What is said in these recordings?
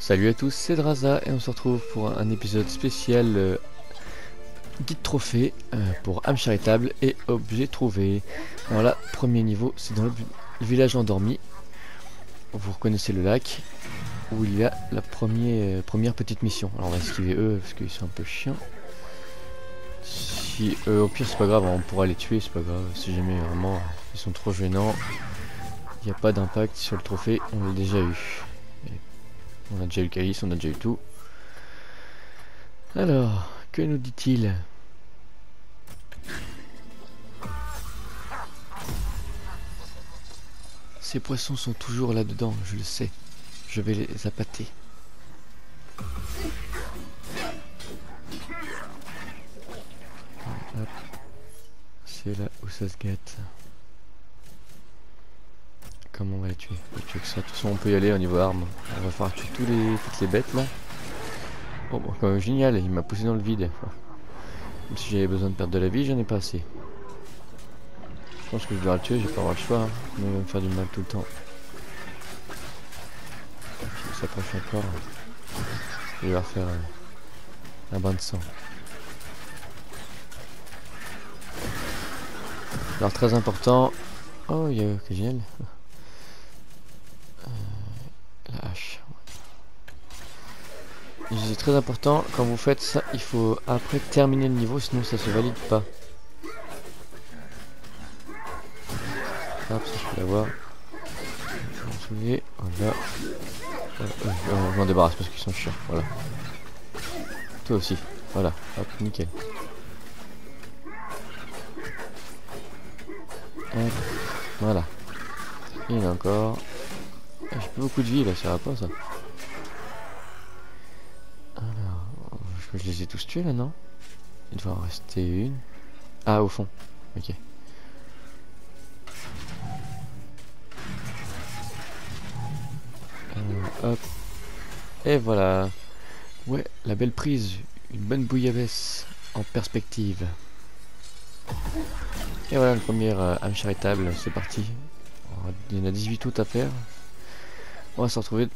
Salut à tous, c'est Draza et on se retrouve pour un épisode spécial guide trophée pour âme charitable et objets trouvés. Alors là, premier niveau, c'est dans le village endormi. Vous reconnaissez le lac où il y a la première petite mission. Alors on va esquiver eux parce qu'ils sont un peu chiants. Si au pire c'est pas grave, on pourra les tuer, c'est pas grave. Si jamais vraiment ils sont trop gênants, il n'y a pas d'impact sur le trophée, on l'a déjà eu. On a déjà eu le calice, on a déjà eu tout. Alors, que nous dit-il? Ces poissons sont toujours là-dedans, je le sais. Je vais les appâter. C'est là où ça se gâte. Comment on va les tuer? On va tuer que ça. De toute façon, on peut y aller au niveau armes. On va falloir tuer toutes les bêtes là. Oh, bon, quand même génial, il m'a poussé dans le vide. Même si j'avais besoin de perdre de la vie, j'en ai pas assez. Je pense que je dois le tuer, j'ai pas avoir le choix. Hein. Il va me faire du mal tout le temps. Il s'approche encore. Je vais leur faire un bain de sang. Alors très important. Oh, il y a que génial. La hache. C'est très important, quand vous faites ça, il faut après terminer le niveau, sinon ça se valide pas. Hop, ça je peux l'avoir. Voilà. Je m'en débarrasse parce qu'ils sont chiants, voilà. Toi aussi, voilà, hop, nickel. Hop, voilà. Il y en a encore. J'ai plus beaucoup de vie là, ça va pas ça. Alors, je les ai tous tués là, non? Il doit en rester une. Ah, au fond, ok. Hop. Et voilà. Ouais, la belle prise. Une bonne bouillabaisse en perspective. Et voilà le premier âme charitable, c'est parti. Il y en a 18 autres à faire. On va se retrouver.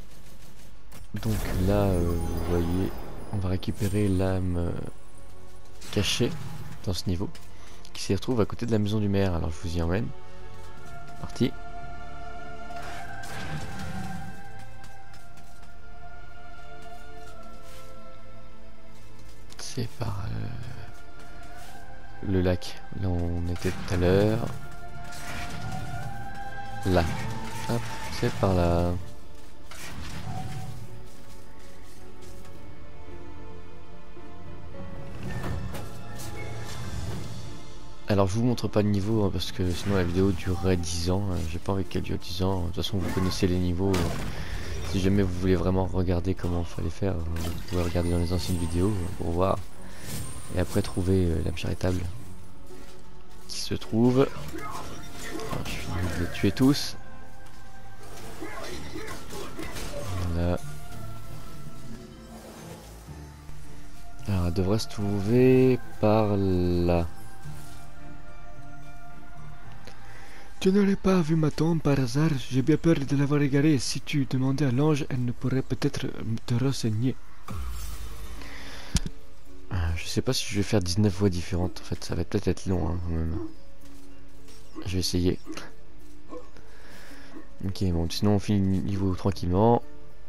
Donc là, vous voyez, on va récupérer l'âme cachée dans ce niveau. Qui se retrouve à côté de la maison du maire. Alors je vous y emmène. Parti. C'est par le lac. Là on était tout à l'heure. Là. Hop, c'est par là. Alors je vous montre pas le niveau hein, parce que sinon la vidéo durerait 10 ans. J'ai pas envie qu'elle dure 10 ans. De toute façon vous connaissez les niveaux. Si jamais vous voulez vraiment regarder comment il fallait faire, vous pouvez regarder dans les anciennes vidéos pour voir. Et après trouver l'âme charitable qui se trouve. Alors, je finis de les tuer tous. Voilà. Alors elle devrait se trouver par là. Tu n'aurais pas vu ma tombe par hasard? J'ai bien peur de l'avoir égarée. Si tu demandais à l'ange, elle ne pourrait peut-être te renseigner. Je sais pas si je vais faire 19 voix différentes. En fait, ça va peut-être être long hein, quand même. Je vais essayer. Ok, bon, sinon on finit le niveau tranquillement.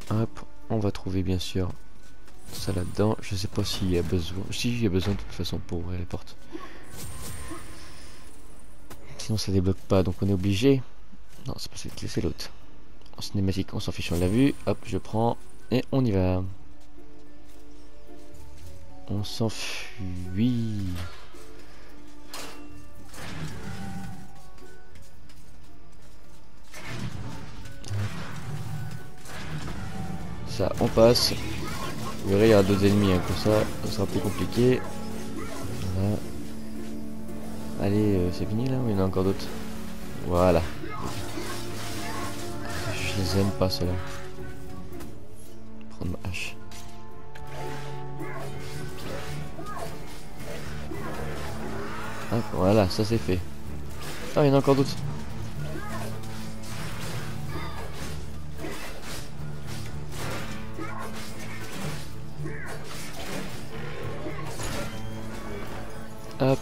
Hop, on va trouver bien sûr ça là-dedans. Je sais pas s'il y a besoin. Si, il y a besoin de toute façon pour ouvrir les portes. Sinon ça débloque pas, donc on est obligé. Non, c'est pas cette clé, c'est l'autre. En cinématique, on s'en fiche, on l'a vu. Hop, je prends et on y va. On s'enfuit. Ça, on passe. Vous verrez, il y aura d'autres ennemis, hein, comme ça sera plus compliqué. Voilà. Allez, c'est fini là ou il y en a encore d'autres? Voilà. Je les aime pas ceux-là. Prendre ma hache. Hop, voilà, ça c'est fait. Ah, il y en a encore d'autres. Hop.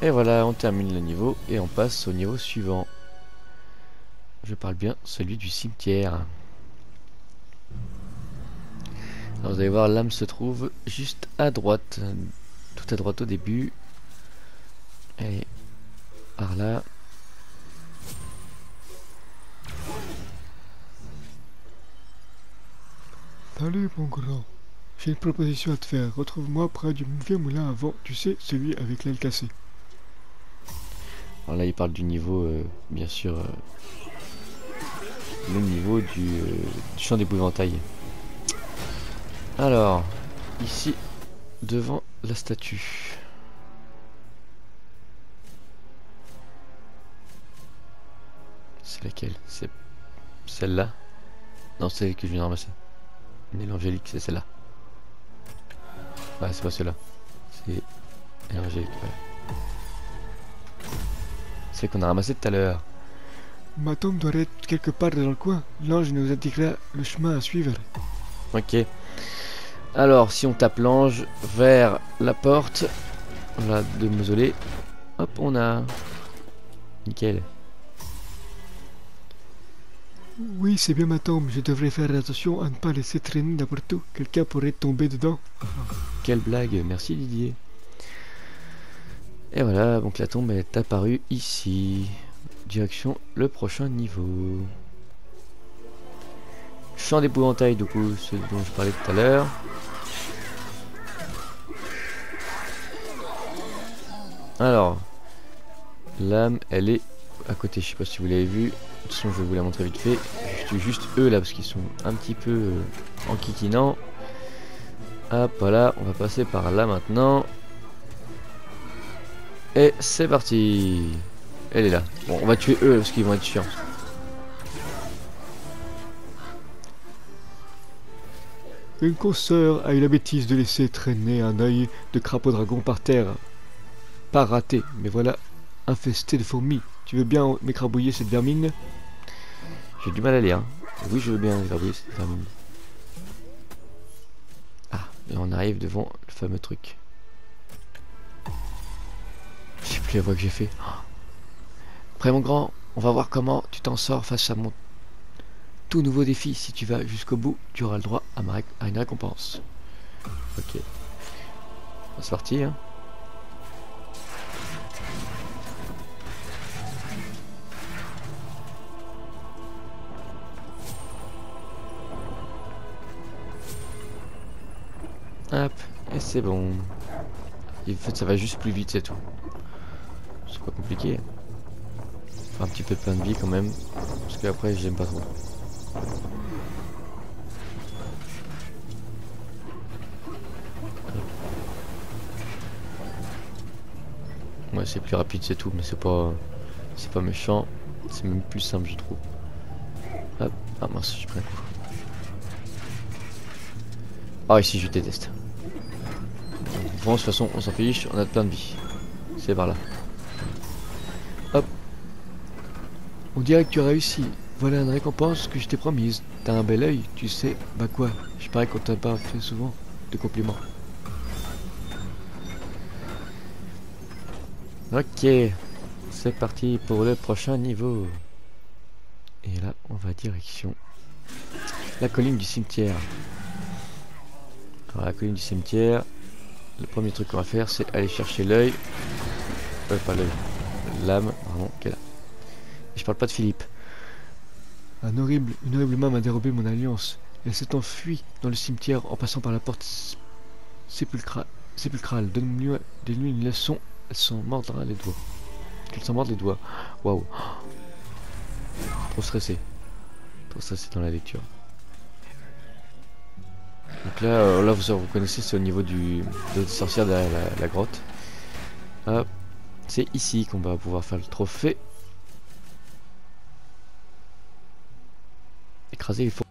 Et voilà, on termine le niveau et on passe au niveau suivant. Je parle bien, celui du cimetière. Alors vous allez voir, l'âme se trouve juste à droite. Tout à droite au début. Et par là. Salut mon grand, j'ai une proposition à te faire. Retrouve-moi près du vieux moulin avant, tu sais, celui avec l'aile cassée. Alors là il parle du niveau, bien sûr, le niveau du champ d'épouvantail. Alors, ici, devant la statue. C'est laquelle? C'est celle-là? Non, c'est celle que je viens de ramasser. L'angélique, c'est celle-là. Ouais, c'est pas celle-là. C'est l'angélique, ouais. C'est qu'on a ramassé tout à l'heure. Ma tombe doit être quelque part dans le coin. L'ange nous indiquera le chemin à suivre. Ok. Alors, si on tape l'ange vers la porte, voilà, de mausolée. Hop, on a... Nickel. Oui, c'est bien ma tombe. Je devrais faire attention à ne pas laisser traîner n'importe où. Quelqu'un pourrait tomber dedans. Quelle blague, merci Didier. Et voilà, donc la tombe est apparue ici. Direction le prochain niveau. Champ d'épouvantail, du coup, ce dont je parlais tout à l'heure. Alors, l'âme, elle est à côté, je sais pas si vous l'avez vu. De toute façon, je vais vous la montrer vite fait. Je tue juste eux là, parce qu'ils sont un petit peu enquiquinants. Hop, voilà, on va passer par là maintenant. Et c'est parti. Elle est là. Bon, on va tuer eux, parce qu'ils vont être chiants. Une consoeur a eu la bêtise de laisser traîner un œil de crapaud dragon par terre. Pas raté, mais voilà, infesté de fourmis. Tu veux bien m'écrabouiller cette vermine? J'ai du mal à lire. Oui, je veux bien regarder cette vermine. Ah, et on arrive devant le fameux truc. Je sais plus la voix que j'ai fait. Après mon grand, on va voir comment tu t'en sors face à mon tout nouveau défi. Si tu vas jusqu'au bout, tu auras le droit à une récompense. Ok. C'est parti, hein. Hop, et c'est bon. Et en fait, ça va juste plus vite, c'est tout. C'est pas compliqué. Faire un petit peu de pain de vie quand même. Parce qu'après, j'aime pas trop. Ouais, c'est plus rapide, c'est tout. Mais c'est pas méchant. C'est même plus simple, je trouve. Hop. Ah mince, j'ai pris un coup. Ah, ici, je déteste. Bon, de toute façon, on s'en fiche, on a plein de vie. C'est par là. Hop. On dirait que tu as réussi. Voilà une récompense que je t'ai promise. T'as un bel œil, tu sais. Bah quoi, je parie qu'on t'a pas fait souvent de compliments. Ok. C'est parti pour le prochain niveau. Et là, on va direction la colline du cimetière. Alors, la colline du cimetière, le premier truc qu'on va faire, c'est aller chercher l'œil. Pas l'œil. L'âme, pardon, qui est là. Et je parle pas de Philippe. Une horrible main m'a dérobé mon alliance. Elle s'est enfuie dans le cimetière en passant par la porte sépulcrale. Donne-lui une leçon, elle s'en mordra les doigts. Qu'elle s'en morde les doigts. Waouh. Trop stressé dans la lecture. Donc là, vous connaissez, c'est au niveau de la sorcière derrière la grotte. Hop. C'est ici qu'on va pouvoir faire le trophée. Écraser les faux.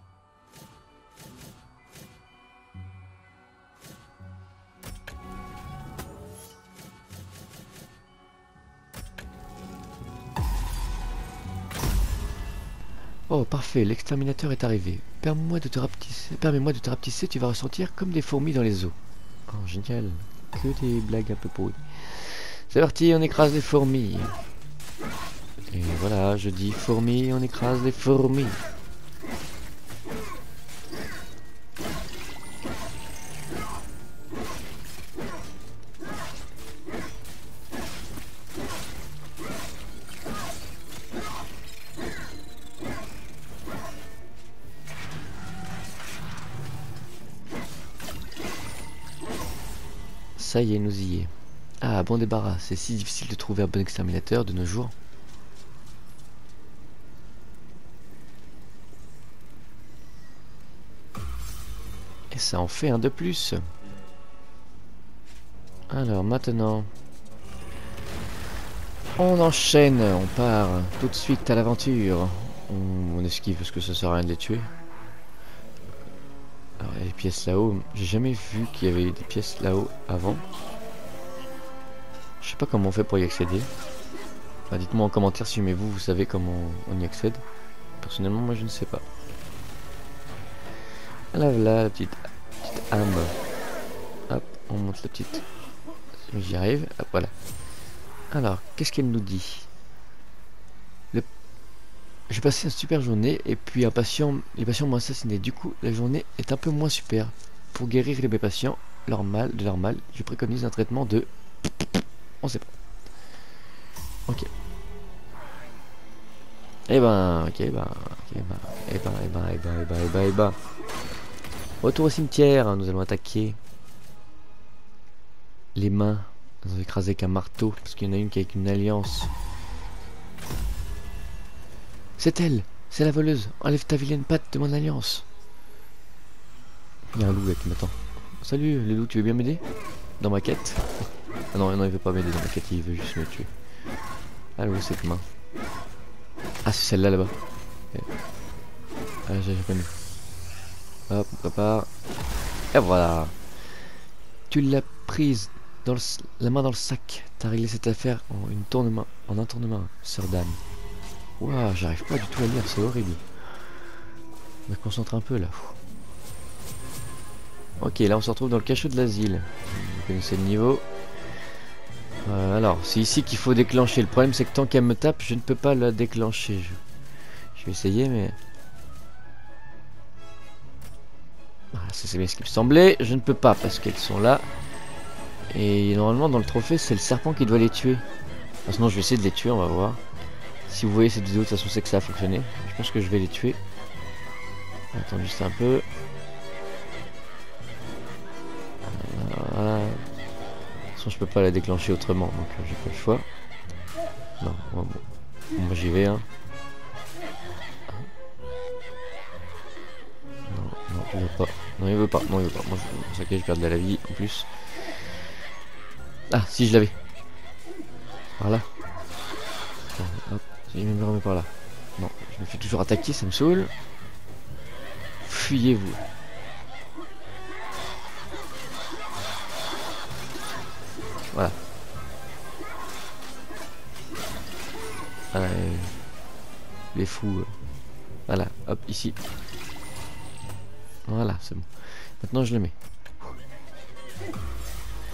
Oh, parfait, l'exterminateur est arrivé. Permets-moi de te rapetisser, tu vas ressentir comme des fourmis dans les os. Oh, génial. Que des blagues un peu pourries. C'est parti, on écrase les fourmis. Et voilà, je dis fourmis, on écrase les fourmis. Ça y est, nous y est. Ah, bon débarras. C'est si difficile de trouver un bon exterminateur de nos jours. Et ça en fait un de plus. Alors maintenant, on enchaîne. On part tout de suite à l'aventure. On esquive parce que ça sert à rien de les tuer. Alors, il y a des pièces là-haut. J'ai jamais vu qu'il y avait des pièces là-haut avant. Je sais pas comment on fait pour y accéder. Enfin, dites-moi en commentaire si mais vous savez comment on y accède. Personnellement, moi je ne sais pas. Là, voilà la petite âme. Hop, on monte la petite. J'y arrive. Hop, voilà. Alors, qu'est-ce qu'elle nous dit? J'ai passé une super journée et puis les patients m'ont assassiné. Du coup, la journée est un peu moins super. Pour guérir mes patients, de leur mal, je préconise un traitement de... On sait pas. Ok. Retour au cimetière, nous allons attaquer les mains. Nous allons écraser avec un marteau, parce qu'il y en a une qui est avec une alliance. C'est elle, c'est la voleuse. Enlève ta vilaine patte de mon alliance. Il y a un loup là qui m'attend. Salut, le loup, tu veux bien m'aider dans ma quête? Ah non, non, il veut pas m'aider dans ma quête, il veut juste me tuer. Ah oui, cette main. Ah, c'est celle-là là-bas. Okay. Ah, j'ai connu. Hop, on prépare. Et voilà. Tu l'as prise dans la main dans le sac. T'as réglé cette affaire en un tournement, sœur d'âme. Ouah, j'arrive pas du tout à lire, c'est horrible. On va se concentrer un peu là. Ok, là on se retrouve dans le cachot de l'asile. Vous connaissez le niveau. Alors, c'est ici qu'il faut déclencher. Le problème c'est que tant qu'elle me tape, je ne peux pas la déclencher. Je vais essayer, mais... Voilà, c'est bien ce qui me semblait. Je ne peux pas parce qu'elles sont là. Et normalement dans le trophée, c'est le serpent qui doit les tuer. Enfin, sinon je vais essayer de les tuer, on va voir. Si vous voyez cette vidéo, de toute façon c'est que ça a fonctionné. Je pense que je vais les tuer. Attends juste un peu. Voilà. De toute façon je peux pas la déclencher autrement, donc j'ai pas le choix. Non, bon. Moi j'y vais hein. Non, il veut pas. Non, il veut pas. Non, il veut pas. Moi, c'est ça que je perds de la vie en plus. Ah, si je l'avais. Par là. Attends, hop, il me remet par là. Non, je me fais toujours attaquer, ça me saoule. Fuyez-vous. Voilà. Ah, les fous. Voilà, hop, ici. Voilà, c'est bon. Maintenant je le mets.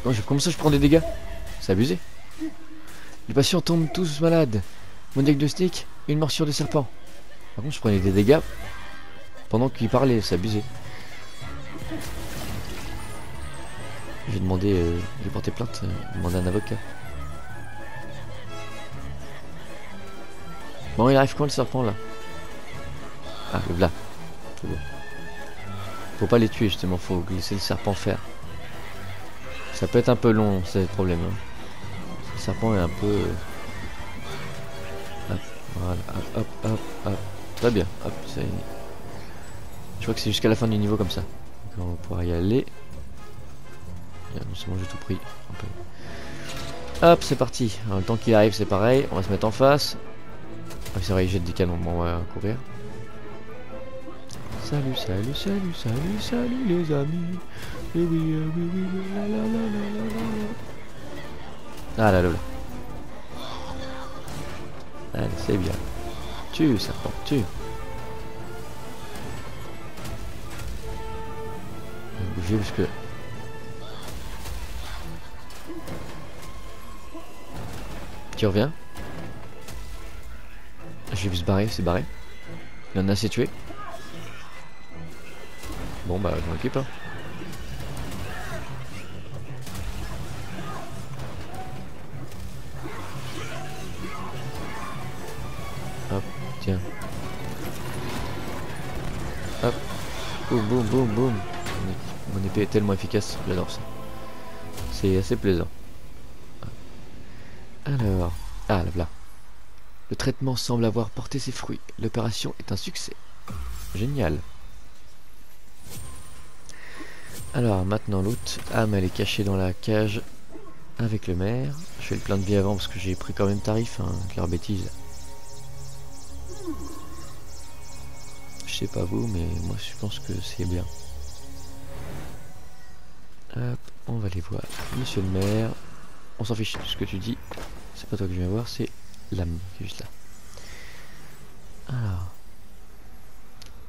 Oh, comment ça je prends des dégâts? C'est abusé. Les patients tombent tous malades. Mon diagnostic, une morsure de serpent. Par contre je prenais des dégâts pendant qu'il parlait, c'est abusé. J'ai demandé, j'ai porté plainte, demandé un avocat. Bon, il arrive quand le serpent là? Ah, le là. C'est bon. Faut pas les tuer justement, faut laisser le serpent faire. Ça peut être un peu long, c'est le problème. Hein. Le serpent est un peu... Hop, voilà, hop. Très bien, hop, c'est... Je crois que c'est jusqu'à la fin du niveau comme ça. Donc on va pouvoir y aller. C'est bon, j'ai tout pris. Hop, c'est parti. Alors, le temps qu'il arrive, c'est pareil. On va se mettre en face. Ah, c'est vrai, il jette des canons. Bon, on va courir. Salut les amis. Oui, la. Ah là. Allez, c'est bien. Tue, serpent, tue. Je vais bouger parce que... Tu reviens. J'ai vu se barrer, c'est barré. Il en a assez tué. Bon bah je m'en occupe hein. Hop, tiens. Hop. Boum boum boum boum. Mon épée est tellement efficace, j'adore ça. C'est assez plaisant. Alors. Ah là là. Le traitement semble avoir porté ses fruits. L'opération est un succès. Génial. Alors maintenant l'autre âme elle est cachée dans la cage avec le maire. Je fais le plein de vie avant parce que j'ai pris quand même tarif hein, avec leur bêtise. Je sais pas vous mais moi je pense que c'est bien. Hop, on va aller voir. Monsieur le maire. On s'en fiche de ce que tu dis. C'est pas toi que je viens voir, c'est l'âme qui est juste là. Alors.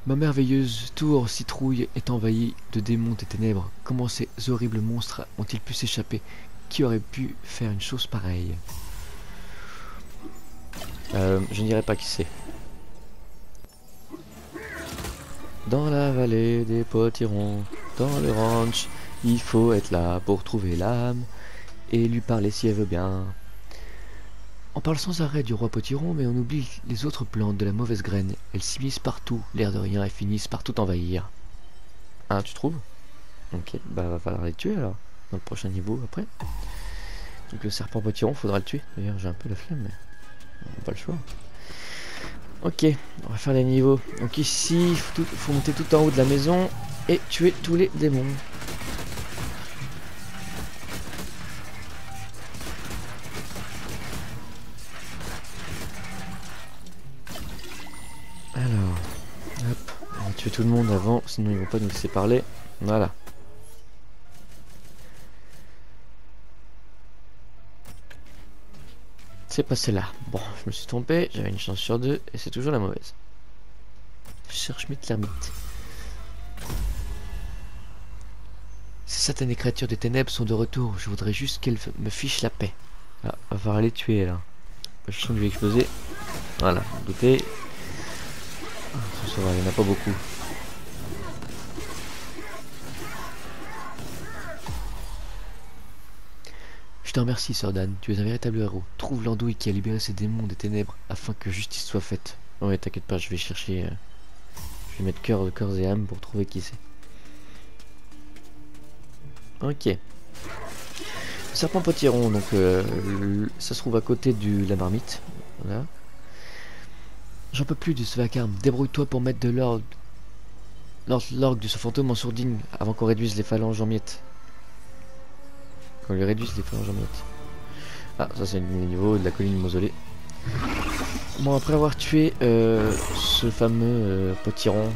Ma merveilleuse tour citrouille est envahie de démons et ténèbres. Comment ces horribles monstres ont-ils pu s'échapper? Qui aurait pu faire une chose pareille? Je ne dirais pas qui c'est. Dans la vallée des potirons, dans le ranch, il faut être là pour trouver l'âme et lui parler si elle veut bien. On parle sans arrêt du roi potiron, mais on oublie les autres plantes de la mauvaise graine. Elles s'immiscent partout, l'air de rien, et finissent par tout envahir. Ah, tu trouves? Ok, bah va falloir les tuer alors, dans le prochain niveau après. Donc le serpent potiron, faudra le tuer. D'ailleurs, j'ai un peu la flemme, mais on n'a pas le choix. Ok, on va faire les niveaux. Donc ici, faut monter tout en haut de la maison et tuer tous les démons. Alors, hop, on va tuer tout le monde avant, sinon ils vont pas nous laisser parler. Voilà. C'est pas celle-là. Bon, je me suis trompé, j'avais une chance sur deux, et c'est toujours la mauvaise. Je cherche l'ermite. Ces satanées créatures des ténèbres sont de retour, je voudrais juste qu'elles me fichent la paix. Ah, on va falloir les tuer là. Je sens que je vais exploser. Voilà, vous doutez. Ça va, il n'y en a pas beaucoup. Je te remercie, Sordan, tu es un véritable héros. Trouve l'andouille qui a libéré ces démons des ténèbres afin que justice soit faite. Ouais, t'inquiète pas, je vais chercher. Je vais mettre cœur de corps et âme pour trouver qui c'est. Ok. Le serpent potiron, donc ça se trouve à côté de la marmite. Voilà. J'en peux plus de ce vacarme. Débrouille-toi pour mettre de l'ordre. L'orgue de ce fantôme en sourdine avant qu'on réduise les phalanges en miettes. Qu'on lui réduise les phalanges en miettes. Ah, ça c'est le niveau de la colline mausolée. Bon, après avoir tué ce fameux potiron,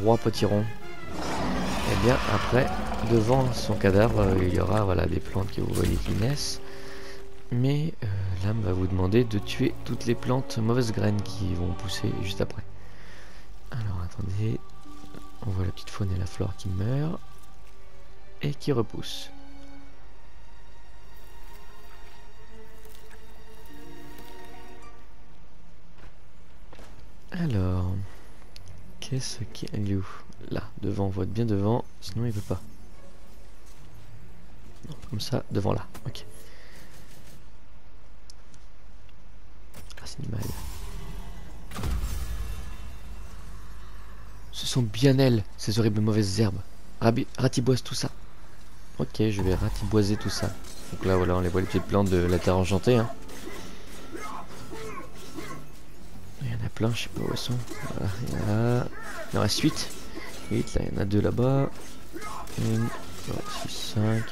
roi potiron, et bien après, devant son cadavre, il y aura voilà, des plantes que vous voyez qui naissent. Mais l'âme va vous demander de tuer toutes les plantes mauvaises graines qui vont pousser juste après. Alors attendez, on voit la petite faune et la flore qui meurent et qui repoussent. Alors, qu'est-ce qui est où? Là, devant, on voit bien devant, sinon il veut pas. Non, comme ça, devant là, ok. Animal. Ce sont bien elles, ces horribles mauvaises herbes. Ratiboise tout ça. Ok, je vais ratiboiser tout ça. Donc là, voilà, on les voit les petites plantes de la terre enchantée. Hein. Il y en a plein, je sais pas où elles sont. Voilà, il y en reste 8. 8, là, il y en a 2 là-bas. 1, 6, 5.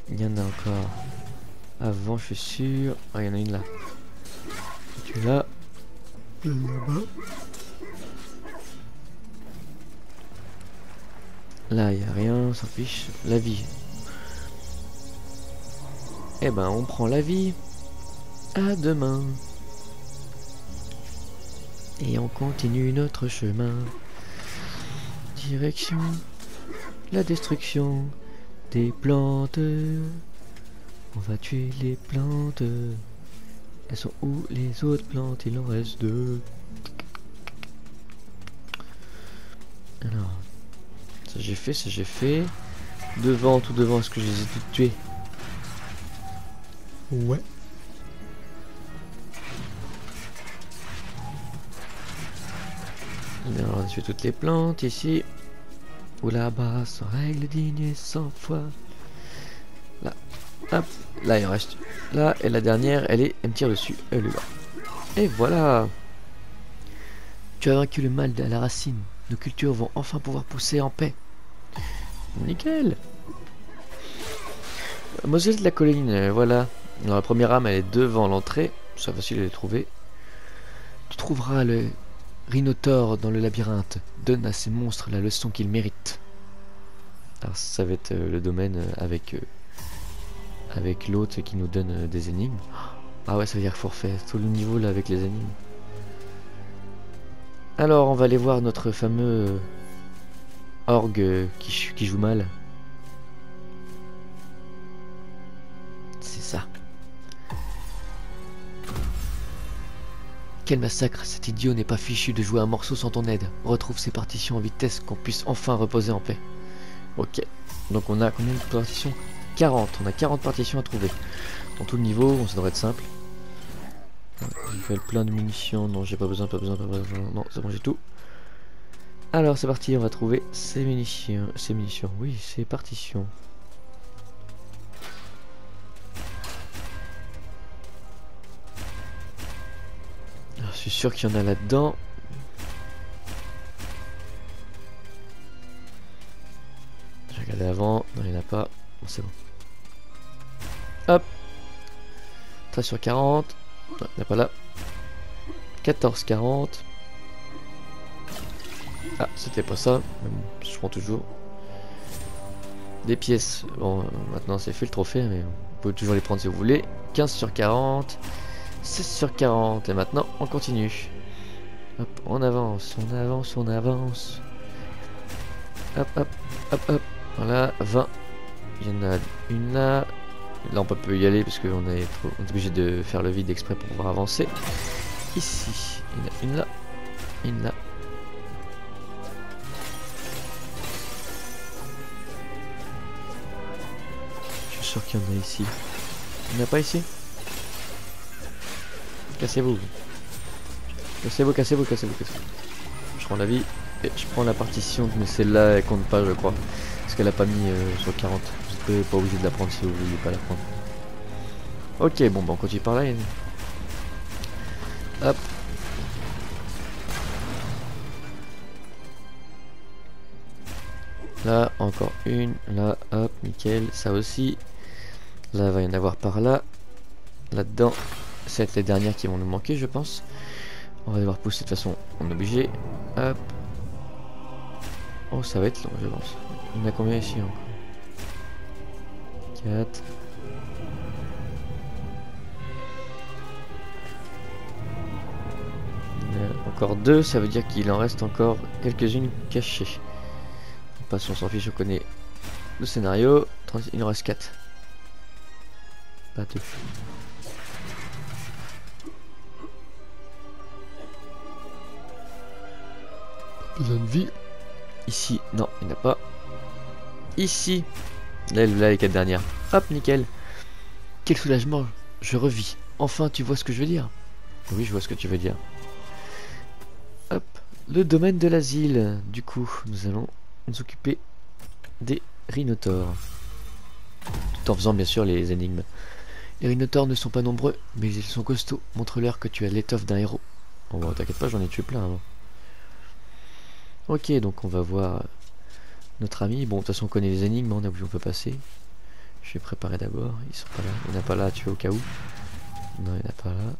Il y en a encore. Avant, je suis sûr. Ah, il y en a une là. Tu là. Là-bas. Là, il n'y a rien, on s'en fiche. La vie. Eh ben, on prend la vie. À demain. Et on continue notre chemin. Direction la destruction des plantes. On va tuer les plantes. Elles sont où les autres plantes? Il en reste 2. Alors, ça j'ai fait, ça j'ai fait. Devant, tout devant, est-ce que je les ai toutes tuées? Ouais. Alors, on a tué toutes les plantes ici. Ou là-bas, sans règle digne et sans foi. Là, hop, là il en reste. Là, et la dernière, elle me tire dessus. Elle est là. Et voilà. Tu as vaincu le mal à la racine. Nos cultures vont enfin pouvoir pousser en paix. Nickel. Moselle de la colline, voilà. Alors, la première âme, elle est devant l'entrée. C'est facile de les trouver. Tu trouveras le Rhinotaure dans le labyrinthe. Donne à ces monstres la leçon qu'ils méritent. Alors ça va être le domaine avec l'autre qui nous donne des énigmes. Ah ouais, ça veut dire qu'il faut refaire tout le niveau là avec les énigmes. Alors on va aller voir notre fameux orgue qui joue mal. C'est ça. Quel massacre, cet idiot n'est pas fichu de jouer un morceau sans ton aide. Retrouve ces partitions en vitesse, qu'on puisse enfin reposer en paix. Ok, donc on a combien de partitions? 40, on a 40 partitions à trouver. Dans tout le niveau, ça devrait être simple. J'ai fait plein de munitions, non j'ai pas besoin, non c'est bon j'ai tout. Alors c'est parti, on va trouver ces munitions, oui ces partitions. Alors, je suis sûr qu'il y en a là-dedans. J'ai regardé avant, non il n'y en a pas, bon c'est bon. Hop 13 sur 40, non, il n'y en a pas là. 14, 40. Ah, c'était pas ça, mais bon, je prends toujours. Des pièces, bon, maintenant c'est fait le trophée, mais vous pouvez toujours les prendre si vous voulez. 15 sur 40, 16 sur 40, et maintenant on continue. Hop, on avance, on avance, on avance. Hop, hop, hop, hop, voilà, 20. Il y en a une là. Là on peut plus y aller parce qu'on est obligé de faire le vide exprès pour pouvoir avancer. Ici, il y en a une là, une là. Je suis sûr qu'il y en a ici. Il n'y en a pas ici? Cassez-vous. Cassez-vous, cassez-vous, cassez-vous, cassez-vous. Je prends la vie et je prends la partition, mais celle-là elle compte pas je crois. Parce qu'elle a pas mis sur 40. Vous n'êtes pas obligé de la prendre si vous voulez pas la prendre. Ok, bon bah on continue par là. Hop. Là, encore une. Là, hop, nickel. Ça aussi. Là, il va y en avoir par là. Là-dedans. C'est les dernières qui vont nous manquer, je pense. On va devoir pousser de toute façon. On est obligé. Hop. Oh, ça va être long, je pense. Il y en a combien ici encore? 4. Encore 2, ça veut dire qu'il en reste encore quelques-unes cachées. Parce qu'on s'en fiche, on connaît le scénario. Il en reste 4. Pas 2. Besoin de vie. Ici, non, il n'y en a pas. Ici. Là, les 4 dernières. Hop, nickel. Quel soulagement, je revis. Enfin, tu vois ce que je veux dire? Oui, je vois ce que tu veux dire. Hop, le domaine de l'asile. Du coup, nous allons nous occuper des rhinotaures. Tout en faisant bien sûr les énigmes. Les rhinotaures ne sont pas nombreux, mais ils sont costauds. Montre-leur que tu as l'étoffe d'un héros. Oh, bah, t'inquiète pas, j'en ai tué plein avant. Ok, donc on va voir notre ami. Bon, de toute façon, on connaît les énigmes, on a vu où on peut passer. Je vais préparer d'abord. Ils sont pas là. Il n'y en a pas là à tuer au cas où. Non, il n'y en a pas là.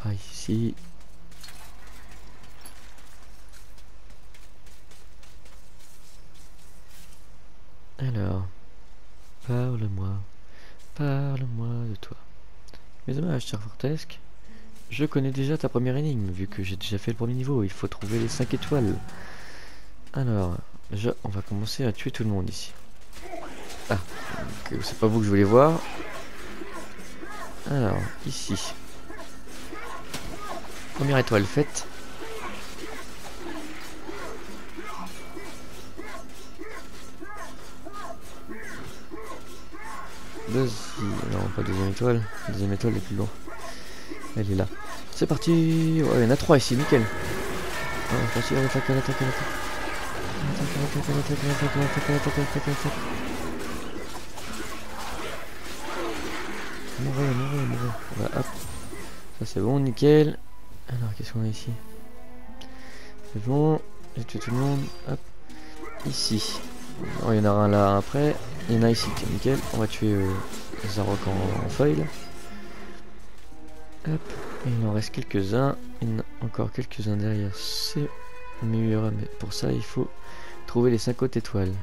Pas ici. Alors, parle-moi de toi. Mais dommage, cher Fortesque. Je connais déjà ta première énigme, vu que j'ai déjà fait le premier niveau. Il faut trouver les 5 étoiles. Alors, déjà, on va commencer à tuer tout le monde ici. Ah, c'est pas vous que je voulais voir. Alors, ici. Première étoile faite. Non, pas deuxième étoile. Deuxième étoile est plus loin. Elle est là. C'est parti. Ouais, il y en a 3 ici, nickel. Ah, on attaque, on attaque, on attaque, on attaque. Mourez. Voilà, hop. Ça c'est bon, nickel. Alors, qu'est-ce qu'on a ici? C'est bon. J'ai tué tout le monde. Hop. Ici. Oh, il y en a un là après. Il y en a ici, nickel. On va tuer Zarok en feuille là. Hop. Et il en reste quelques-uns. Il y en a encore quelques-uns derrière. C'est mieux, mais pour ça il faut trouver les 5 autres étoiles.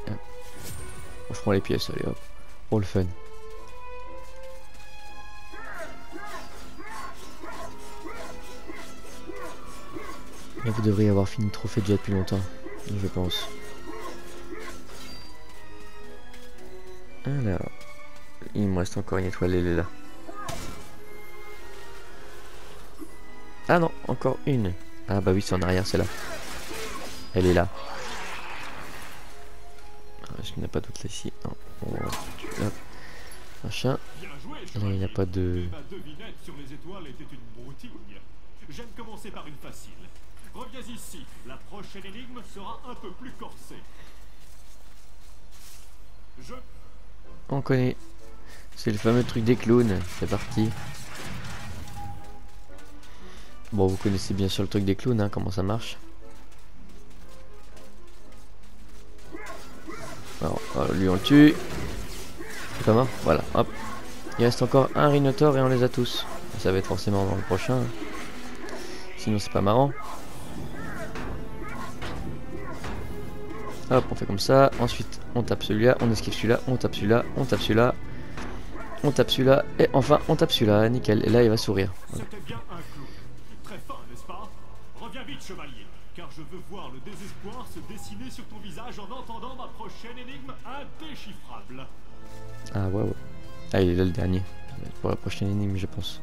Alors, je prends les pièces, allez hop. Pour le fun. Et vous devriez avoir fini le trophée déjà depuis longtemps, je pense. Alors, il me reste encore une étoile, elle est là. Ah non, encore une. Ah bah oui, c'est en arrière, c'est là. Elle est là. Est-ce qu'il n'y a pas d'autre là ici? Non. Hop. Machin. Là, il n'y a pas de... Ma devinette sur les étoiles était une broutille. J'aime commencer par une facile. Reviens ici, la prochaine énigme sera un peu plus corsée. On connaît. C'est le fameux truc des clowns. C'est parti. Bon, vous connaissez bien sûr le truc des clowns, hein, comment ça marche. Alors, lui on le tue. C'est pas mort. Voilà, hop. Il reste encore un Rhinotaur et on les a tous. Ça va être forcément dans le prochain. Sinon c'est pas marrant. Hop, on fait comme ça. Ensuite, on tape celui-là, on esquive celui-là, on tape celui-là, on tape celui-là. On tape celui-là, et enfin, on tape celui-là. Nickel. Et là, il va sourire. Voilà. C'était bien un clou. Très fin, n'est-ce pas? Reviens vite, chevalier, car je veux voir le désespoir se dessiner sur ton visage en entendant ma prochaine énigme indéchiffrable. Ah, ouais. Ah, il est là le dernier. Pour la prochaine énigme, je pense.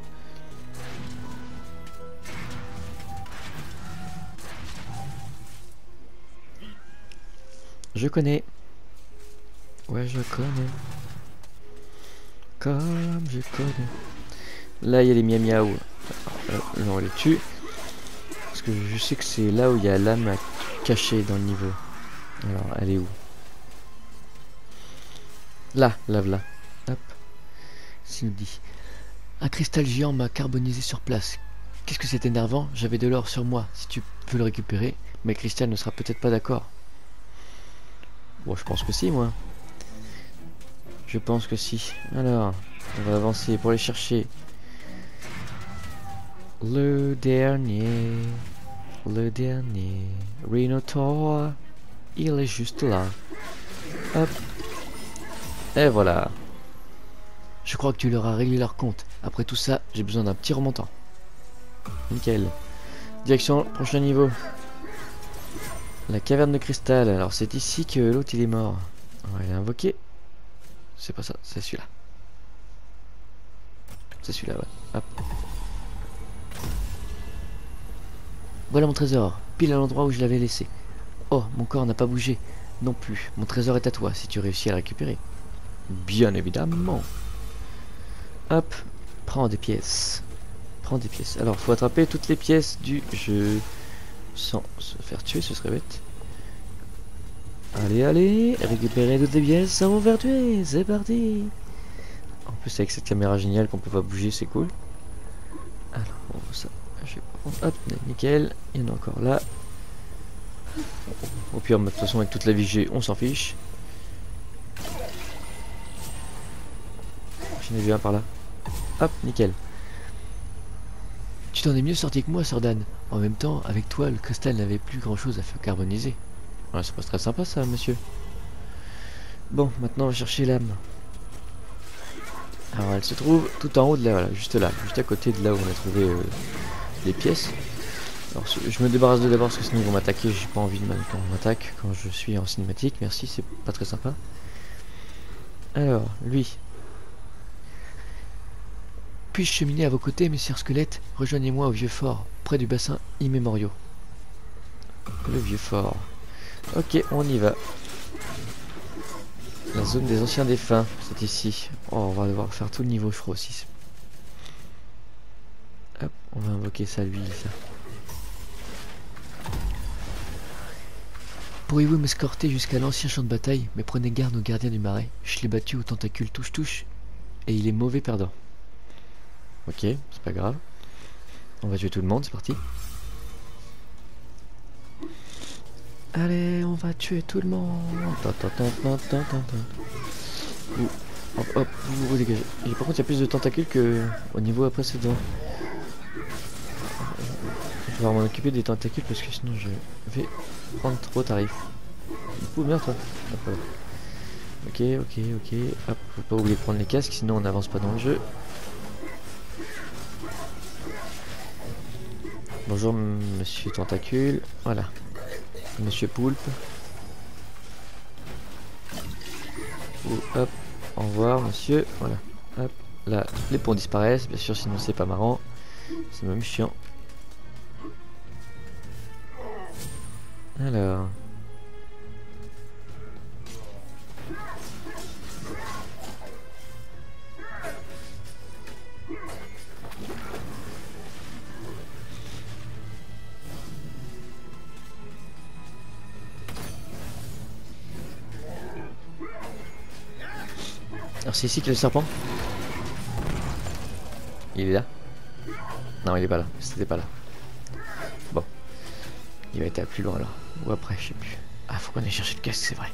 Je connais. Ouais, je connais. Comme je connais. Là, il y a les miao miao. Là, on les tue. Parce que je sais que c'est là où il y a l'âme cachée dans le niveau. Alors, elle est où? Là, là. Hop. S'il nous dit. Un cristal géant m'a carbonisé sur place. Qu'est-ce que c'est énervant? J'avais de l'or sur moi. Si tu peux le récupérer, mais Cristal ne sera peut-être pas d'accord. Bon, je pense que si, moi. Je pense que si. Alors, on va avancer pour aller chercher le dernier Rhinotaur. Il est juste là. Hop. Et voilà. Je crois que tu leur as réglé leur compte. Après tout ça, j'ai besoin d'un petit remontant. Nickel. Direction, prochain niveau. La caverne de cristal. Alors c'est ici que l'autre il est mort. On va aller invoquer. C'est pas ça, c'est celui-là. C'est celui-là, ouais. Hop. Voilà mon trésor, pile à l'endroit où je l'avais laissé. Oh, mon corps n'a pas bougé. Non plus. Mon trésor est à toi si tu réussis à le récupérer. Bien évidemment. Hop. Prends des pièces. Prends des pièces. Alors, faut attraper toutes les pièces du jeu. Sans se faire tuer, ce serait bête. Allez, récupérer toutes les pièces sans vous faire tuer. C'est parti. En plus, avec cette caméra géniale qu'on peut pas bouger, c'est cool. Alors, on voit ça. Je vais prendre. Hop, nickel. Il y en a encore là. Au pire, de toute façon, avec toute la vie que j'ai, on s'en fiche. J'en ai vu un par là. Hop, nickel. Tu t'en es mieux sorti que moi, Sordan. En même temps, avec toi, le cristal n'avait plus grand chose à faire carboniser. Ouais, c'est pas très sympa ça, monsieur. Bon, maintenant on va chercher l'âme. Alors elle se trouve tout en haut de là, voilà, juste à côté de là où on a trouvé les pièces. Alors je me débarrasse de d'abord parce que sinon ils vont m'attaquer, j'ai pas envie de qu'on m'attaque quand je suis en cinématique, merci, c'est pas très sympa. Alors, lui. Puis-je cheminer à vos côtés, messieurs squelettes? Rejoignez-moi au vieux fort, près du bassin immémoriaux. Le vieux fort. Ok, on y va. La zone des anciens défunts, c'est ici. Oh, on va devoir faire tout le niveau, je crois aussi. Hop, on va invoquer ça, lui, ça. Pourriez-vous m'escorter jusqu'à l'ancien champ de bataille? Mais prenez garde aux gardiens du marais. Je l'ai battu au tentacule touche-touche, et il est mauvais perdant. Ok, c'est pas grave. On va tuer tout le monde, c'est parti. Allez, on va tuer tout le monde. Hop, hop, vous dégagez. Et par contre, il y a plus de tentacules que au niveau précédent. Je vais m'en occuper des tentacules parce que sinon je vais prendre trop tarif. Du coup, merde, toi. Hop, hop. Ok, ok, ok. Hop, faut pas oublier de prendre les casques, sinon on n'avance pas dans le jeu. Bonjour, monsieur tentacule. Voilà. Monsieur Poulpe. Hop, au revoir monsieur. Voilà. Hop, là, les ponts disparaissent, bien sûr, sinon c'est pas marrant. C'est même chiant. Alors. Alors c'est ici qu'il y a le serpent. Il est là? Non, il est pas là. C'était pas là. Bon. Il va être à plus loin alors. Ou après, je sais plus. Ah, faut qu'on aille chercher le casque, c'est vrai.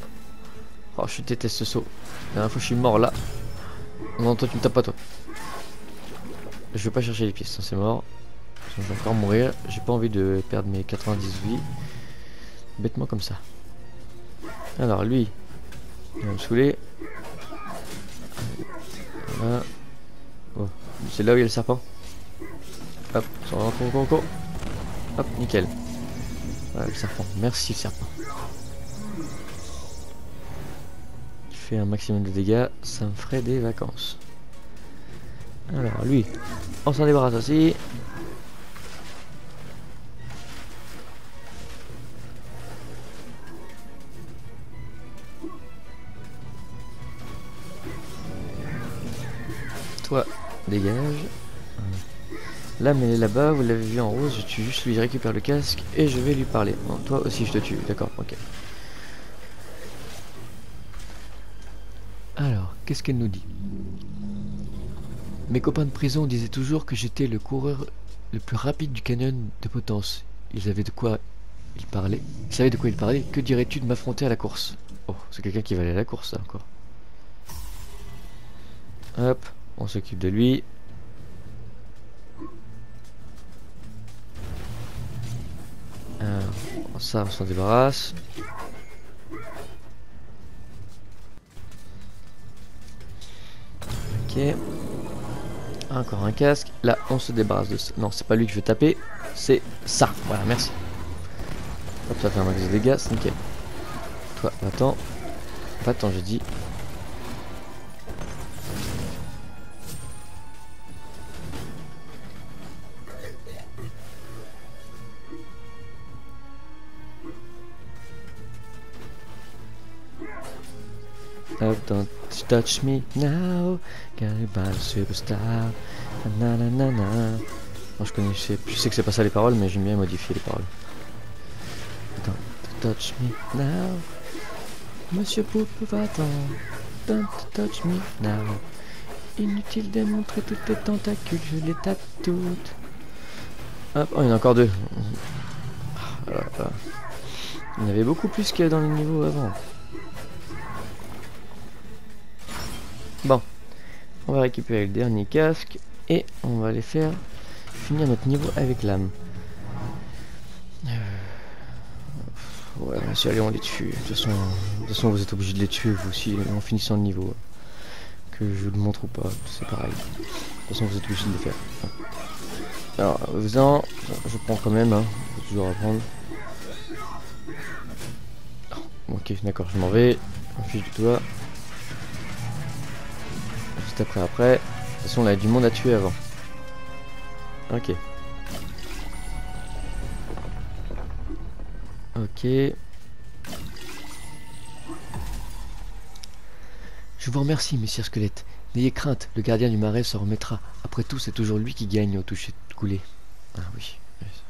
Oh, je déteste ce saut. La dernière fois, je suis mort là. Non, toi, tu me tapes pas, toi. Je vais pas chercher les pièces, c'est mort. Je vais encore mourir. J'ai pas envie de perdre mes 90 vies. Bêtement comme ça. Alors, lui, il va me saouler. Voilà. Oh. C'est là où il y a le serpent. Hop, encore. Hop, nickel. Voilà le serpent. Merci le serpent. Il fait un maximum de dégâts, ça me ferait des vacances. Alors lui, on s'en débarrasse aussi. Toi, dégage. Là, mais elle est là-bas, vous l'avez vu en rose, je tue juste lui, je récupère le casque et je vais lui parler. Bon, toi aussi je te tue, d'accord, ok. Alors, qu'est-ce qu'elle nous dit? Mes copains de prison disaient toujours que j'étais le coureur le plus rapide du canyon de Potence. Ils savaient de quoi ils parlaient. Que dirais-tu de m'affronter à la course? Oh, c'est quelqu'un qui va aller à la course, ça, encore. Hop, on s'occupe de lui. Ça, on s'en débarrasse. Ok. Encore un casque. Là, on se débarrasse de ça. Non, c'est pas lui que je veux taper. C'est ça. Voilà, merci. Hop, ça fait un max de dégâts. C'est nickel. Toi, va-t'en. Va-t'en, j'ai dit. Don't touch me now, Cannibal Superstar. Nanana. Bon, je sais que c'est pas ça les paroles, mais j'aime bien modifier les paroles. Don't touch me now, Monsieur Poulpe, va-t'en. Don't touch me now. Inutile de montrer toutes les tentacules, je les tape toutes. Hop, oh, il y en a encore deux. Il y en avait beaucoup plus que dans les niveaux avant. Bon, on va récupérer le dernier casque et on va aller faire finir notre niveau avec l'âme. Ouais, si allez, on les tue. De toute façon, vous êtes obligé de les tuer vous aussi en finissant le niveau. Que je le montre ou pas, c'est pareil. De toute façon, vous êtes obligé de le faire. Alors, faisant, je prends quand même, hein. Faut toujours apprendre. Ok, d'accord, je m'en vais. On fiche de toi. Juste après. De toute façon, on a du monde à tuer avant. Ok. Ok. Je vous remercie, messieurs squelettes. N'ayez crainte, le gardien du marais s'en remettra. Après tout, c'est toujours lui qui gagne au toucher de coulé. Ah oui,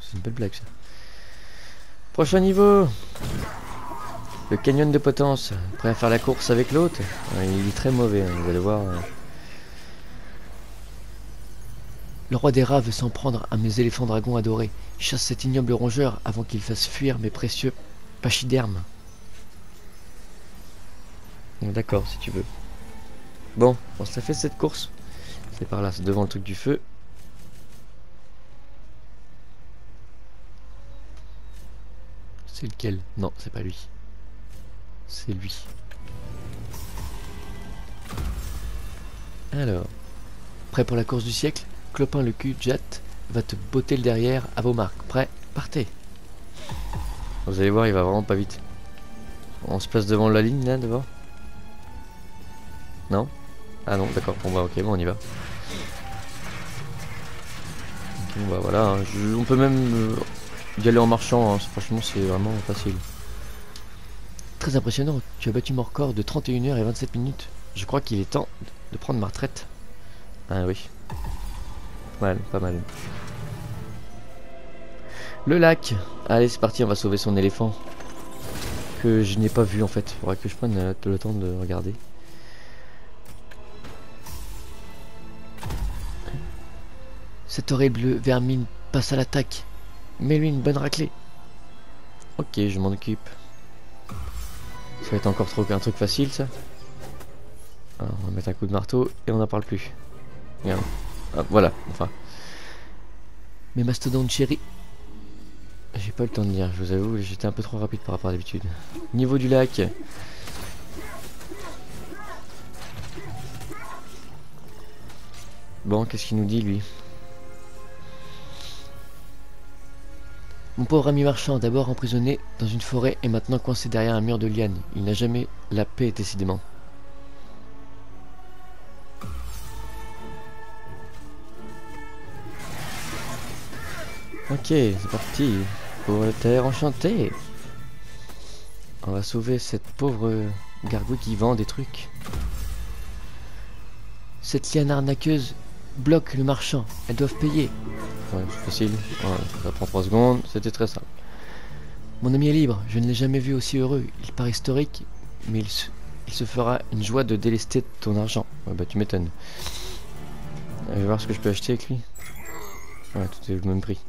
c'est une belle blague ça. Prochain niveau. Le canyon de potence. Prêt à faire la course avec l'autre? Il est très mauvais, hein, vous allez voir. Le roi des rats veut s'en prendre à mes éléphants dragons adorés. Chasse cet ignoble rongeur avant qu'il fasse fuir mes précieux pachydermes. D'accord, si tu veux. Bon, ça fait cette course. C'est par là, c'est devant le truc du feu. C'est lequel? Non, c'est pas lui. C'est lui. Alors, Prêt pour la course du siècle? Clopin le cul, Jatt va te botter le derrière à vos marques. Prêt? Partez! vous allez voir, il va vraiment pas vite. On se place devant la ligne là, devant. Non? Ah non, d'accord. Bon bah ok, bon on y va. Ok, bon bah voilà, hein. On peut même y aller en marchant, hein. Franchement c'est vraiment facile. Très impressionnant, tu as battu mon record de 31 h et 27 minutes. Je crois qu'il est temps de prendre ma retraite. Ah oui. Pas mal, pas mal. Le lac. Allez c'est parti, on va sauver son éléphant. Que je n'ai pas vu en fait. Faudra que je prenne le temps de regarder. Cette horrible vermine passe à l'attaque. Mets-lui une bonne raclée. Ok, je m'en occupe. Ça va être encore trop un truc facile ça. Alors, on va mettre un coup de marteau et on n'en parle plus. Regarde. Ah, voilà, enfin. Mes mastodontes chéris. J'ai pas le temps de lire, je vous avoue, j'étais un peu trop rapide par rapport à d'habitude. Niveau du lac. Bon, qu'est-ce qu'il nous dit lui? Mon pauvre ami marchand, d'abord emprisonné dans une forêt et maintenant coincé derrière un mur de lianes. Il n'a jamais la paix, décidément. Ok, c'est parti. Pour la terre enchantée. On va sauver cette pauvre gargouille qui vend des trucs. Cette liane arnaqueuse bloque le marchand. Elles doivent payer. Ouais, c'est facile. Ouais, ça prend 3 secondes. C'était très simple. Mon ami est libre. Je ne l'ai jamais vu aussi heureux. Il paraît historique, mais il se fera une joie de délester ton argent. Ouais, bah tu m'étonnes. Je vais voir ce que je peux acheter avec lui. Ouais, tout est le même prix.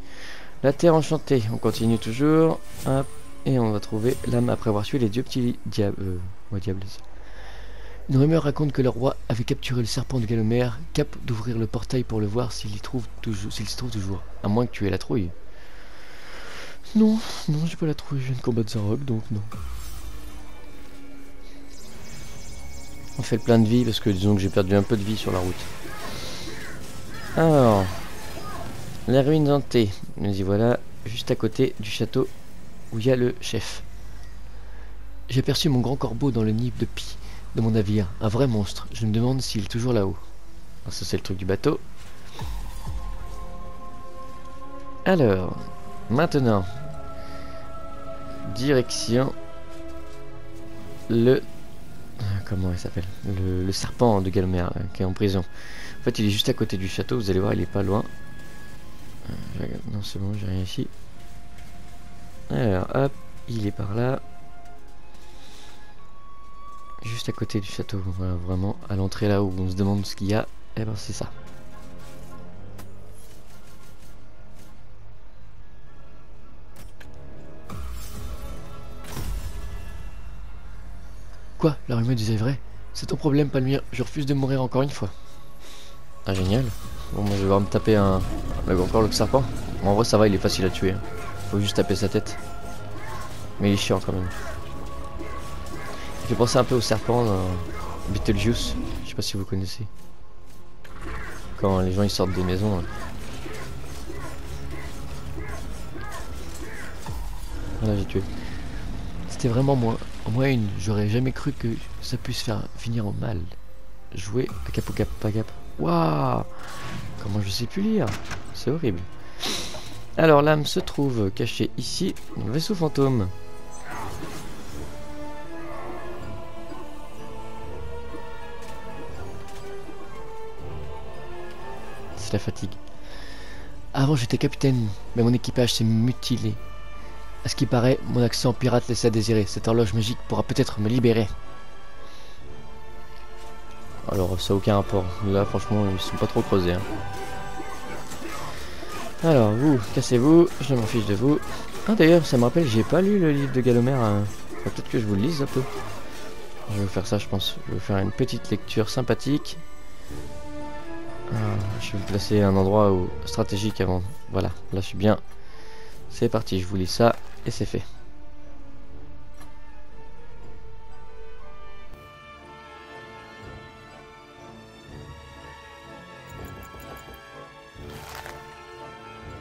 La terre enchantée. On continue toujours. Hop. Et on va trouver l'âme après avoir tué les dieux petits diables. Ouais, diables. Une rumeur raconte que le roi avait capturé le serpent de Galomère, cap d'ouvrir le portail pour le voir s'il s'y trouve toujours. À moins que tu aies la trouille. Non, non, j'ai pas la trouille, je viens de combattre Zarok, donc non. On fait le plein de vie parce que disons que j'ai perdu un peu de vie sur la route. Alors, les ruines hantées. Nous y voilà, juste à côté du château où il y a le chef. J'ai aperçu mon grand corbeau dans le nid de pie de mon navire, un vrai monstre. Je me demande s'il est toujours là-haut. Ça c'est le truc du bateau. Alors, maintenant, direction le... Comment il s'appelle? Le serpent de Galomère qui est en prison. En fait il est juste à côté du château, vous allez voir il est pas loin. Non c'est bon, j'ai rien ici. Alors hop, il est par là. Juste à côté du château, voilà, vraiment à l'entrée là où on se demande ce qu'il y a, et ben c'est ça. Quoi? La rumeur disait vrai? C'est ton problème, pas le mien. Je refuse de mourir encore une fois. Ah génial. Bon moi je vais devoir me taper encore le serpent. En vrai ça va, il est facile à tuer. Hein. Faut juste taper sa tête. Mais il est chiant quand même. Il fait penser un peu au serpent dans Beetlejuice. Je sais pas si vous connaissez. Quand les gens ils sortent des maisons. Hein. Voilà j'ai tué. C'était vraiment moi. En moi une, j'aurais jamais cru que ça puisse finir en mal. jouer à cap au cap, pas cap. Waouh! Comment je sais plus lire? C'est horrible. Alors l'âme se trouve cachée ici, dans le vaisseau fantôme. C'est la fatigue. Avant j'étais capitaine, mais mon équipage s'est mutilé. À ce qui paraît, mon accent pirate laisse à désirer. Cette horloge magique pourra peut-être me libérer. Alors ça n'a aucun rapport. Là franchement ils sont pas trop creusés. Hein. Alors vous, cassez-vous, je m'en fiche de vous. Ah d'ailleurs ça me rappelle, j'ai pas lu le livre de Galomer. Peut-être que je vous le lise un peu. Je vais vous faire ça je pense. Je vais vous faire une petite lecture sympathique. Je vais vous placer un endroit stratégique avant. Voilà, là je suis bien. C'est parti, je vous lis ça et c'est fait.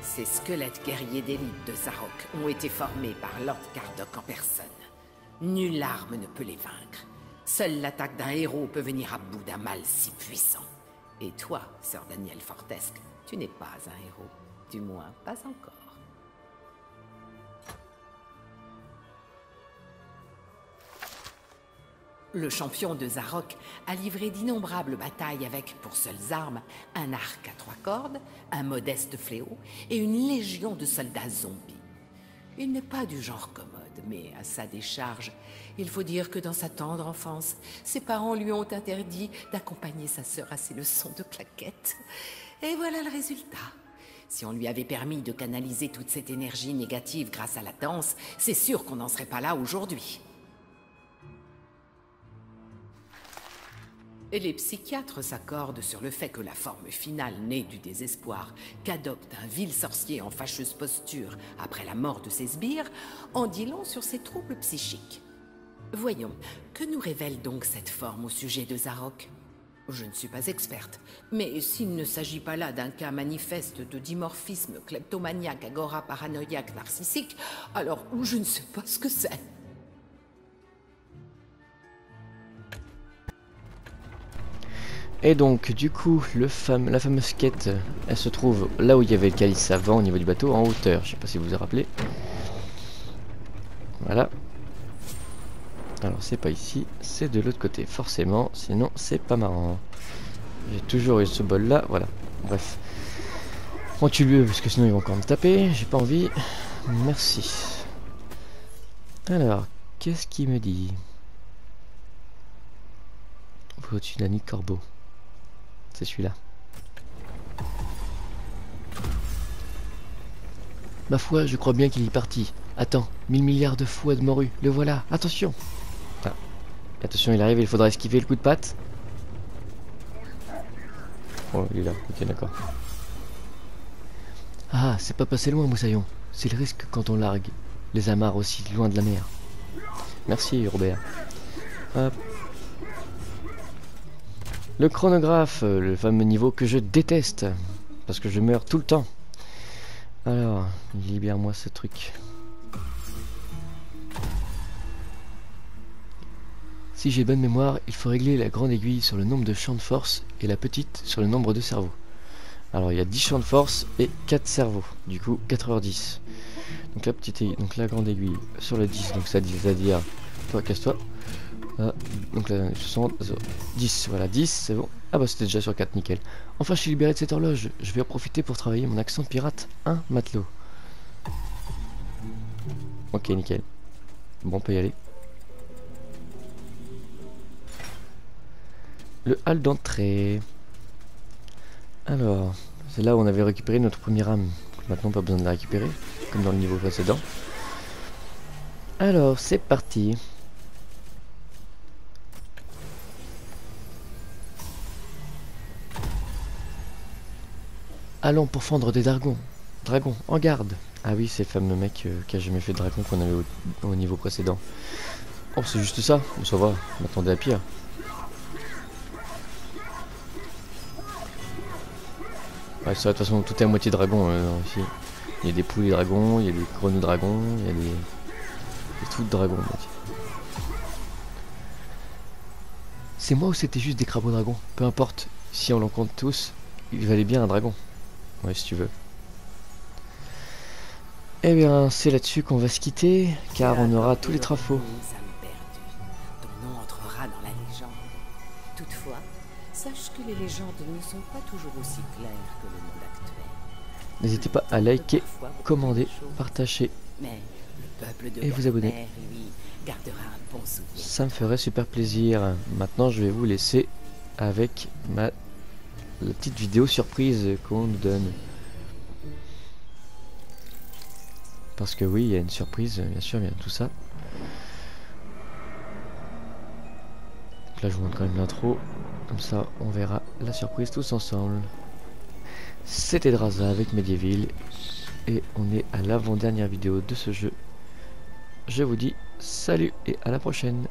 Ces squelettes guerriers d'élite de Zarok ont été formés par Lord Kardok en personne. Nulle arme ne peut les vaincre. Seule l'attaque d'un héros peut venir à bout d'un mal si puissant. Et toi, Sir Daniel Fortesque, tu n'es pas un héros. Du moins, pas encore. Le champion de Zarok a livré d'innombrables batailles avec, pour seules armes, un arc à 3 cordes, un modeste fléau et une légion de soldats zombies. Il n'est pas du genre commode, mais à sa décharge, il faut dire que dans sa tendre enfance, ses parents lui ont interdit d'accompagner sa sœur à ses leçons de claquettes. Et voilà le résultat. Si on lui avait permis de canaliser toute cette énergie négative grâce à la danse, c'est sûr qu'on n'en serait pas là aujourd'hui. Et les psychiatres s'accordent sur le fait que la forme finale née du désespoir qu'adopte un vil sorcier en fâcheuse posture après la mort de ses sbires en dit long sur ses troubles psychiques. Voyons, que nous révèle donc cette forme au sujet de Zarok? Je ne suis pas experte, mais s'il ne s'agit pas là d'un cas manifeste de dimorphisme kleptomaniaque, agora paranoïaque, narcissique, alors je ne sais pas ce que c'est. Et donc du coup la fameuse quête, elle se trouve là où il y avait le calice avant au niveau du bateau, en hauteur. Je sais pas si vous vous rappelez. Voilà. Alors c'est pas ici, c'est de l'autre côté forcément, sinon c'est pas marrant. J'ai toujours eu ce bol là, voilà. Bref. On tue-le parce que sinon ils vont encore me taper, j'ai pas envie. Merci. Alors, qu'est-ce qu'il me dit? Au-dessus de la nuit de corbeau. C'est celui-là. Ma foi, je crois bien qu'il est parti. Attends, 1000 milliards de fois de morue, le voilà, attention. Ah. Attention, il arrive, il faudra esquiver le coup de patte. Oh, il est là, ok, d'accord. Ah, c'est pas passé loin, Moussaillon. C'est le risque quand on largue les amarres aussi loin de la mer. Merci, Robert. Hop. Le chronographe, le fameux niveau que je déteste, parce que je meurs tout le temps. Alors, libère-moi ce truc. Si j'ai bonne mémoire, il faut régler la grande aiguille sur le nombre de champs de force et la petite sur le nombre de cerveaux. Alors, il y a 10 champs de force et 4 cerveaux, du coup 4h10. Donc la petite aiguille, donc la grande aiguille sur le 10, donc ça dit à dire, toi casse-toi. Ah, donc là 60, 10, voilà 10, c'est bon. Ah bah c'était déjà sur 4, nickel. Enfin je suis libéré de cette horloge, je vais en profiter pour travailler mon accent de pirate. Un matelot. Ok, nickel. Bon, on peut y aller. Le hall d'entrée. Alors, c'est là où on avait récupéré notre première âme. Maintenant pas besoin de la récupérer, comme dans le niveau précédent. Alors, c'est parti. Allons pour fendre des dragons. Dragons, en garde. Ah oui, c'est le fameux mec qui a jamais fait de dragon qu'on avait au niveau précédent. Oh, c'est juste ça. Bon, ça va, je m'attendais à pire. Ouais, c'est vrai, de toute façon, tout est à moitié dragon ici. Il y a des poules dragons, il y a des grenouilles dragons, il y a des trucs de dragons. C'est moi ou c'était juste des crapauds dragons? Peu importe, si on l'en compte tous, il valait bien un dragon. Ouais, si tu veux. Eh bien, c'est là-dessus qu'on va se quitter, car on aura tous les trafos. Ton nom entrera dans la légende. Toutefois, sache que les légendes ne sont pas toujours aussi claires que le monde actuel. N'hésitez pas à liker, commander, partager Mais le peuple de et vous abonner. Gardner, lui, gardera un bon souvenir. Ça me ferait super plaisir. Maintenant, je vais vous laisser avec la petite vidéo surprise qu'on nous donne. Parce que oui, il y a une surprise, bien sûr, il y a tout ça. Donc là, je vous montre quand même l'intro. Comme ça, on verra la surprise tous ensemble. C'était Draza avec Medieval. Et on est à l'avant-dernière vidéo de ce jeu. Je vous dis salut et à la prochaine.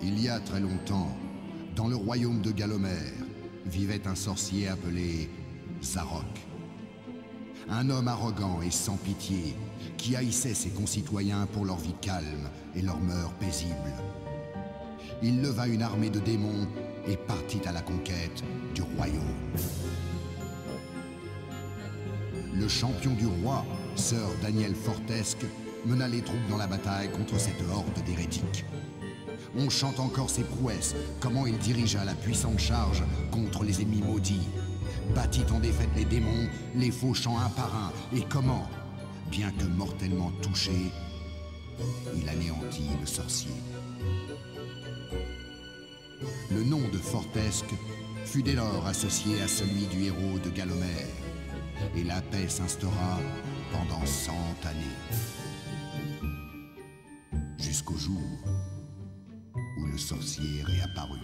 Il y a très longtemps, dans le royaume de Galomer, vivait un sorcier appelé Zarok. Un homme arrogant et sans pitié, qui haïssait ses concitoyens pour leur vie calme et leurs mœurs paisibles. Il leva une armée de démons et partit à la conquête du royaume. Le champion du roi, Sir Daniel Fortesque, mena les troupes dans la bataille contre cette horde d'hérétiques. On chante encore ses prouesses, comment il dirigea la puissante charge contre les ennemis maudits, battit en défaite les démons, les fauchant un par un, et comment, bien que mortellement touché, il anéantit le sorcier. Le nom de Fortesque fut dès lors associé à celui du héros de Galomer, et la paix s'instaura pendant 100 années. Jusqu'au jour où le sorcier réapparut.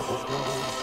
au cœur